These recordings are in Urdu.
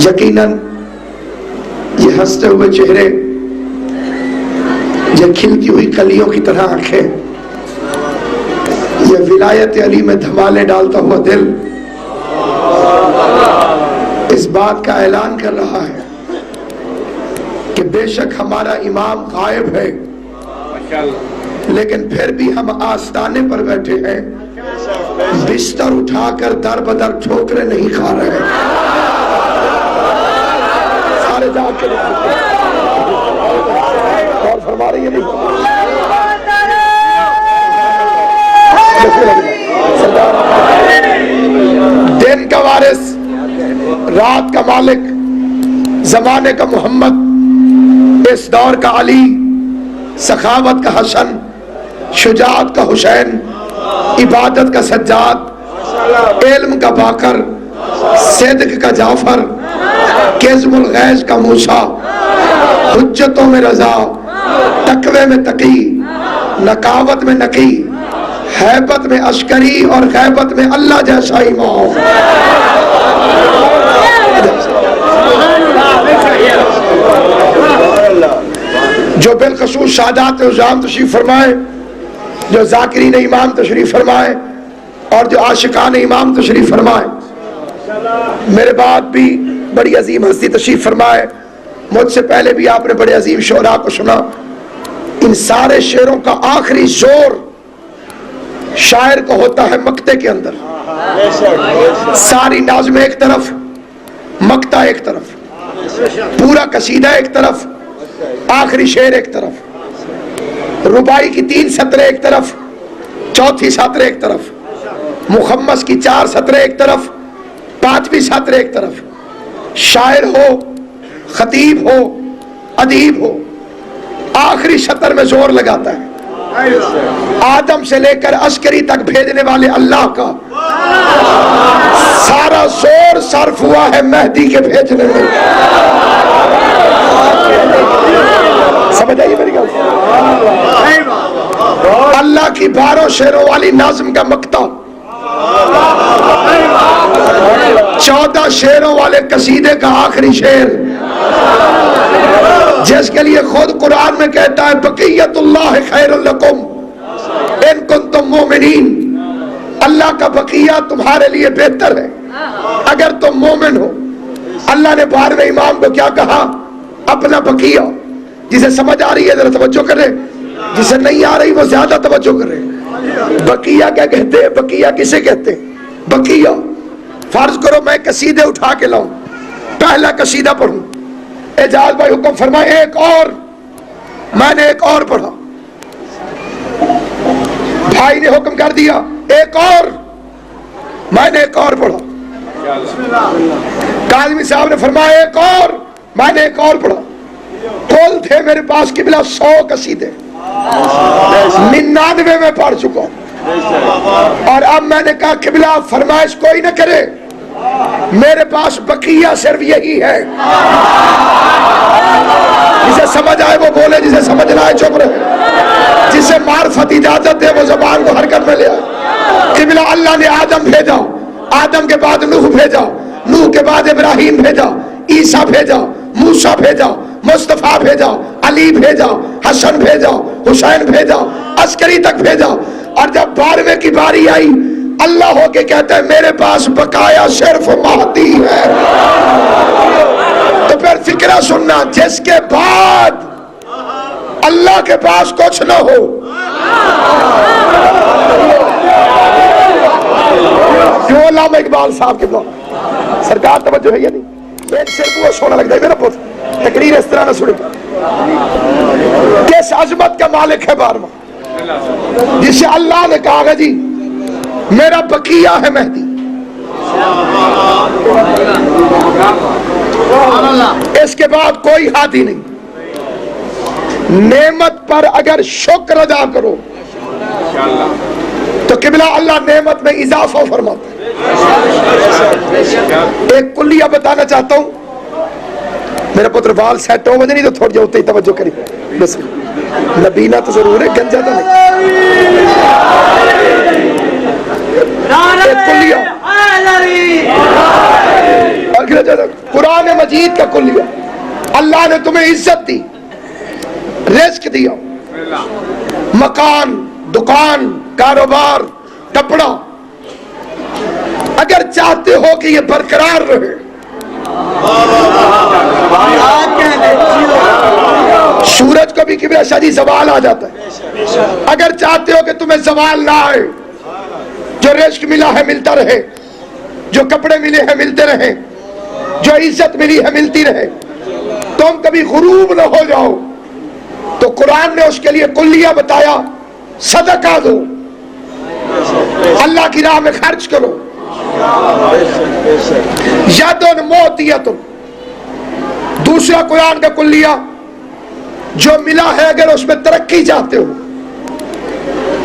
یقیناً یہ ہنستے ہوئے چہرے، یہ کھلتی ہوئی کلیوں کی طرح آنکھیں، یہ ولایت علی میں دھمالے ڈالتا ہوا دل اس بات کا اعلان کر رہا ہے کہ بے شک ہمارا امام غائب ہے، لیکن پھر بھی ہم آستانے پر بیٹھے ہیں، بستر اٹھا کر در بدر ٹھوکریں نہیں کھا رہے ہیں۔ سارے جا کے اور فرما رہی ہے نہیں، دن کا وارث، رات کا مالک، زمانے کا محمد، اس دور کا علی، سخاوت کا حسن، شجاعت کا حسین، عبادت کا سجاد، علم کا باقر، صدق کا جعفر، کظم الغیظ کا موسیٰ، حجتوں میں رضا، تقوی میں تقی، نقاوت میں نقی، ہیبت میں عسکری اور غیبت میں اللہ جیسا امام۔ جو بالخصوص سادات عظام تشریف فرمائے، جو ذاکرین امام تشریف فرمائے اور جو عاشقان امام تشریف فرمائے، میرے بعد بھی بڑی عظیم ہستی تشریف فرمائے، مجھ سے پہلے بھی آپ نے بڑے عظیم شعراء کو سنا۔ ان سارے شعروں کا آخری زور شاعر کو ہوتا ہے مقطع کے اندر، ساری نظم ایک طرف، مقطع ایک طرف، پورا قصیدہ ایک طرف، آخری شعر ایک طرف، رباعی کی 3 سطریں ایک طرف، چوتھی سطر ایک طرف، مخمس کی 4 سطریں ایک طرف، 5ویں سطر ایک طرف۔ شاعر ہو، خطیب ہو، ادیب ہو، آخری سطر میں زور لگاتا ہے۔ آدم سے لے کر عسکری تک بھیجنے والے اللہ کا سارا زور صرف ہوا ہے مہدی کے بھیجنے میں۔ سمجھ آئیے میری گل؟ اللہ کی 12 شعروں والی نظم کا مقطع، 14 شعروں والے قصیدے کا آخری شعر، جس کے لیے خود قرآن میں کہتا ہے بقیت اللہ خیر لکم ان کنتم مومنین، اللہ کا بقیہ تمہارے لیے بہتر ہے اگر تم مومن ہو۔ اللہ نے 12ویں امام کو کیا کہا؟ اپنا بقیہ۔ جسے سمجھ آ رہی ہے ذرا توجہ کرے، جسے نہیں آ رہی وہ زیادہ توجہ کرے۔ بقیہ کیا کہتے ہیں؟ بقیہ کسے کہتے ہیں؟ بقیہ، فرض کرو میں قصیدے اٹھا کے لاؤں، پہلا قصیدہ پڑھوں، اعجاز بھائی حکم فرمائے ایک اور، میں نے ایک اور پڑھا، بھائی نے حکم کر دیا ایک اور، میں نے ایک اور پڑھا، کاظمی صاحب نے فرمایا ایک اور، میں نے ایک اور پڑھا۔ کل تھے میرے پاس قبلہ 100 قصیدے، 99 میں پڑھ چکا ہوں، اور اب میں نے کہا قبلہ فرمائش کوئی نہ کرے، میرے پاس بقیہ صرف یہی ہے۔ جسے سمجھ آئے وہ بولے، جسے سمجھ نہ آئے چپ رہے، جسے معرفت اجازت دے وہ زبان کو حرکت میں لے آئے۔ قبلہ اللہ نے آدم بھیجا، آدم کے بعد نوح بھیجا، نوح کے بعد ابراہیم بھیجا، عیسیٰ بھیجا، موسیٰ بھیجا، مصطفیٰ بھیجا، علی بھیجا، حسن بھیجا، حسین بھیجا، عسکری تک بھیجا، اور جب 12ویں کی باری آئی اللہ ہو کے کہتا ہے میرے پاس بقایا صرف مہدی ہے۔ تو پھر فکرہ سننا، جس کے بعد اللہ کے پاس کچھ نہ ہو، جو علامہ اقبال صاحب کے بلاد سرکار توجہ ہے یا نہیں؟ ایک صرف وہ سونا لگتا ہے میرا پوت، تقریر اس طرح نہ سنی، کس عظمت کا مالک ہے 12واں، جسے اللہ نے کہا ہے جی میرا بقیہ ہے مہدی۔ اس کے بعد کوئی ہادی نہیں۔ نعمت پر اگر شکر ادا کرو تو قبلہ اللہ نعمت میں اضافہ فرماتا ہے۔ ایک کلیہ بتانا چاہتا ہوں، میرا پتر وال سیٹ ہو مجھے نہیں تو تھوڑی ہوتے ہی توجہ کری، بس نبینا تو ضرور ہے، گنجا تو نہیں۔ ایک کلیہ قرآن مجید کا کلیہ، اللہ نے تمہیں عزت دی، رزق دیا، مکان، دکان، کاروبار، کپڑا، اگر چاہتے ہو کہ یہ برقرار رہے، سورج کو بھی کبھی شادی زوال آ جاتا ہے، اگر چاہتے ہو کہ تمہیں زوال نہ آئے، جو رزق ملا ہے ملتا رہے، جو کپڑے ملے ہیں ملتے رہے، جو عزت ملی ہے ملتی رہے، تم کبھی غروب نہ ہو جاؤ، تو قرآن نے اس کے لیے کلیہ بتایا، صدقہ دو، اللہ کی راہ میں خرچ کرو، یدن موتیتن، دوسرا قرآن کا کلیہ، جو ملا ہے اگر اس میں ترقی چاہتے ہو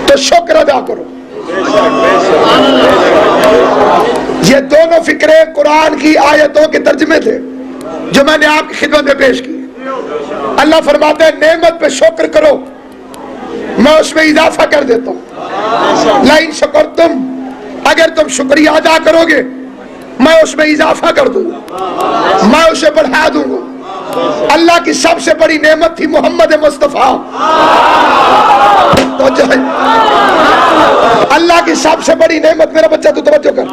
تو شکر ادا کرو۔ یہ دونوں فکرے قرآن کی آیتوں کے ترجمے تھے جو میں نے آپ کی خدمت میں پیش کی۔ اللہ فرماتے ہیں نعمت پہ شکر کرو، میں اس میں اضافہ کر دیتا ہوں۔ لئن شکرتم، اگر تم شکریہ ادا کرو گے میں اس میں اضافہ کر دوں گا، میں اسے بڑھا دوں گا۔ اللہ کی سب سے بڑی نعمت تھی محمد مصطفیٰ، تو جو ہے اللہ کی سب سے بڑی نعمت، میرا بچہ تو توجہ کر،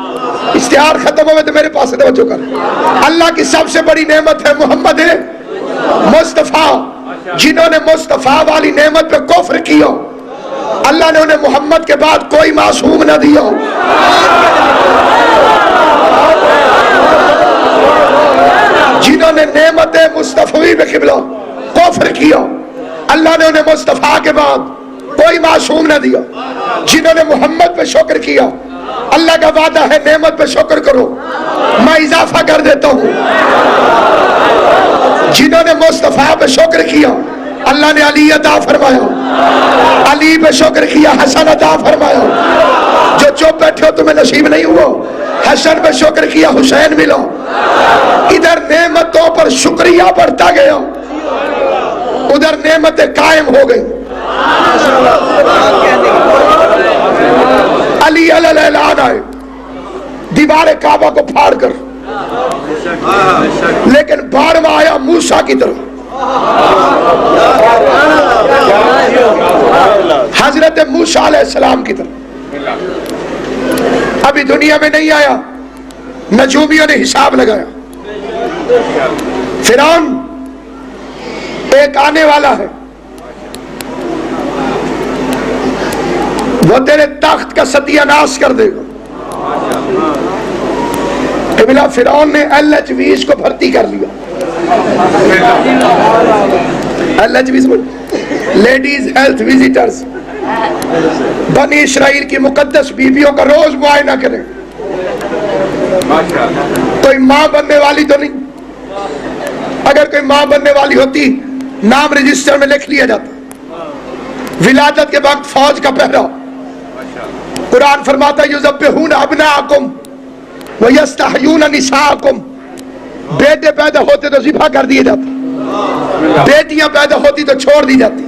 اشتہار ختم ہوئے تو میرے پاس سے توجہ کر، اللہ کی سب سے بڑی نعمت ہے محمد مصطفیٰ۔ جنہوں نے مصطفیٰ والی نعمت پہ کفر کیا اللہ نے انہیں محمد کے بعد کوئی معصوم نہ دیا۔ جنہوں نے نعمت مصطفی پہ قبلہ کفر کیا اللہ نے انہیں مصطفیٰ کے بعد کوئی معصوم نہ دیا۔ جنہوں نے محمد پہ شکر کیا اللہ کا وعدہ ہے نعمت پہ شکر کرو میں اضافہ کر دیتا ہوں۔ جنہوں نے مصطفیٰ پہ شکر کیا اللہ نے علی عطا فرمایا، علی پہ شکر کیا حسن عطا فرمایا۔ جو چپ بیٹھے ہو تمہیں نصیب نہیں ہوا، حسن پہ شکر کیا حسین ملا۔ ادھر نعمتوں پر شکریہ بڑھتا گیا، ادھر نعمتیں قائم ہو گئی۔ علی علیہ اعلان آئے دیوار کعبہ کو پھاڑ کر، لیکن بعد میں آیا موسیٰ کی طرح، حضرت موسیٰ علیہ السلام کی طرح۔ ابھی دنیا میں نہیں آیا، نجومیوں نے حساب لگایا، فرعون ایک آنے والا ہے، وہ تیرے تخت کا ستیہ ناش کر دے گا۔ قبلہ فرعون نے LHVs کو بھرتی کر لیا۔ LHVs لیڈیز ہیلتھ وزیٹرز، بنی اسرائیل کی مقدس بیویوں کا روز معائنہ کریں۔ کوئی ماں بننے والی تو نہیں، اگر کوئی ماں بننے والی ہوتی نام رجسٹر میں لکھ لیا جاتا۔ ولادت کے وقت فوج کا پہرا، قرآن فرماتا ہے یذبحون ابناءکم ویستحیون نساءکم، بیٹے پیدا ہوتے تو ذبح کر دیے جاتے، بیٹیاں پیدا ہوتی تو چھوڑ دی جاتی،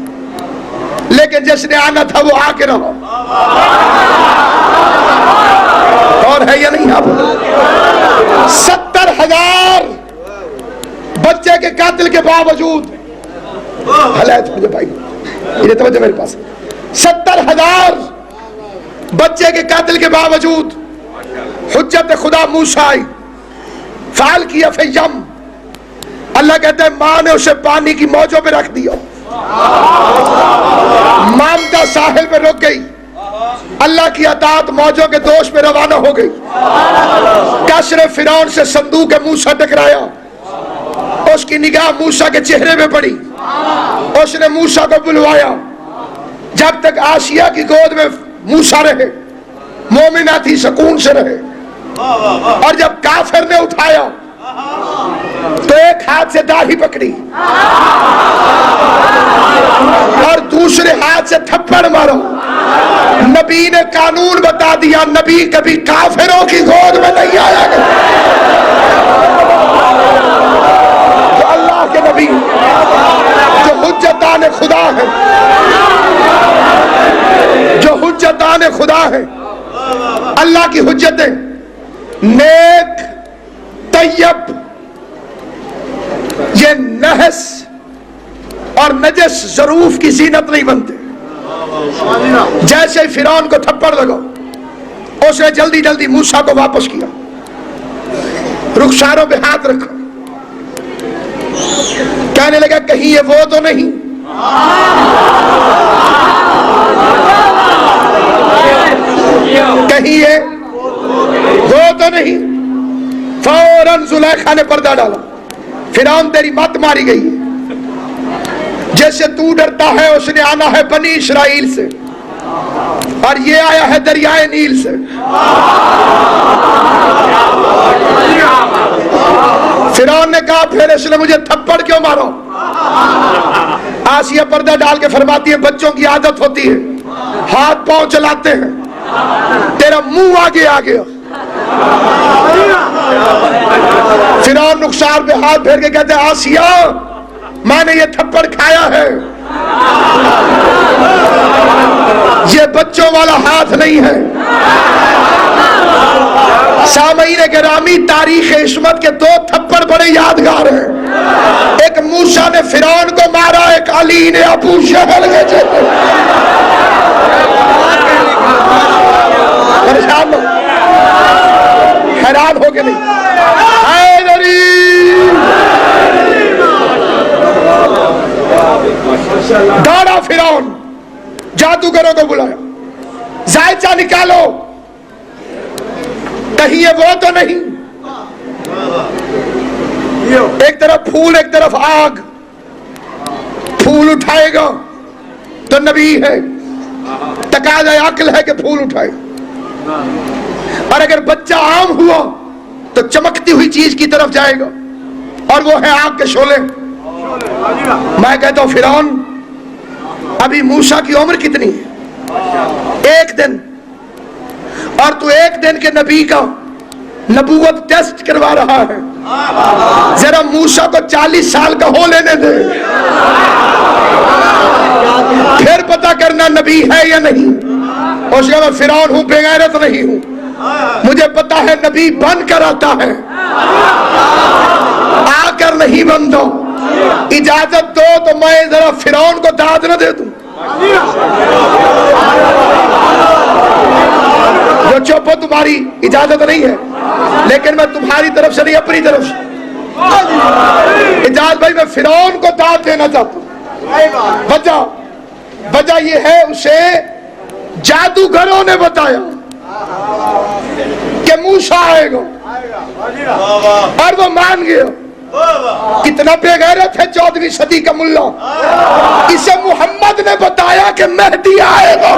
لیکن جس نے آنا تھا وہ آ کے رہا۔ اور ہے یا نہیں؟ آپ 70,000 بچے کے قاتل کے باوجود، مجھے بھائی یہ توجہ میرے پاس، 70,000 بچے کے قاتل کے باوجود حجت خدا موسیٰ آئی، فعال کیا فیم، اللہ کہتا ہے ماں نے اسے پانی کی موجوں پہ رکھ دیا، مامدہ ساحل پہ رک گئی، اللہ کی اطاعت موجوں کے دوش پہ روانہ ہو گئی۔ قصر فرعون سے صندوق موسیٰ ٹکرایا، اس کی نگاہ موسیٰ کے چہرے پہ پڑی، اس نے موسیٰ کو بلوایا۔ جب تک آسیہ کی گود میں موسیٰ رہے مومنہ تھی، سکون سے رہے، اور جب کافر نے اٹھایا تو ایک ہاتھ سے داڑھی پکڑی اور دوسرے ہاتھ سے تھپڑ مارا۔ نبی نے قانون بتا دیا، نبی کبھی کافروں کی گود میں نہیں آیا گا۔ تو اللہ کے نبی جو حجتان خدا ہے، جو حجتان خدا ہے، اللہ کی حجتیں نیک، طیب، یہ نحس اور نجس ظروف کی زینت نہیں بنتے. جیسے فرعون کو تھپڑ لگا اس نے جلدی جلدی موسیٰ کو واپس کیا, رخساروں پہ ہاتھ رکھا, کہنے لگا کہیں یہ وہ تو نہیں, کہیں یہ وہ تو نہیں. فوراً زلیخا نے پردہ ڈالا, فرعون تیری مت ماری گئی ہے, جیسے تو ڈرتا ہے اس نے آنا ہے بنی اسرائیل سے اور یہ آیا ہے دریائے نیل سے. فرعون نے کہا پھر اس نے مجھے تھپڑ کیوں مارو؟ آسیہ پردہ ڈال کے فرماتی ہے بچوں کی عادت ہوتی ہے ہاتھ پاؤں چلاتے ہیں, تیرا منہ آگے آ گیا. فرعون رخسار پہ ہاتھ پھیر کے کہتے ہیں آسیہ میں نے یہ تھپڑ کھایا ہے, یہ بچوں والا ہاتھ نہیں ہے. سامعین گرامی, تاریخ عصمت کے دو تھپڑ بڑے یادگار ہیں. ایک موسیٰ نے فرعون کو مارا, ایک علی نے ابو جہل کے چہرے. پریشان ہو, حیران ہو کے نہیں, حیدری دوڑا فرعون, جادوگروں کو بلایا, زائچہ نکالو کہیں یہ وہ تو نہیں. ایک طرف پھول ایک طرف آگ, پھول اٹھائے گا تو نبی ہے, تقاضا عقل ہے کہ پھول اٹھائے, اور اگر بچہ عام ہوا تو چمکتی ہوئی چیز کی طرف جائے گا, اور وہ ہے آگ کے شعلے. میں کہتا ہوں فرعون ابھی موسیٰ کی عمر کتنی ہے؟ 1 دن, اور تو 1 دن کے نبی کا نبوت ٹیسٹ کروا رہا ہے. ذرا موسیٰ کو 40 سال کا ہو لینے دے, پھر پتہ کرنا نبی ہے یا نہیں. اور میں فرعون ہوں, بے غیرت نہیں ہوں, مجھے پتا ہے نبی بن کر آتا ہے, آ کر نہیں بنتا. اجازت دو تو میں ذرا فرعون کو داد نہ دے دوں. جو چوپو تمہاری اجازت نہیں ہے, لیکن میں تمہاری طرف سے نہیں اپنی طرف سے اجازت. بھائی میں فرعون کو داد دینا چاہتا ہوں. وجہ یہ ہے اسے جادوگروں نے بتایا کہ موسیٰ آئے گا, اور وہ مان گیا. کتنا بے غیرت ہے 14ویں صدی کا ملا, اسے محمد نے بتایا کہ مہدی آئے گا.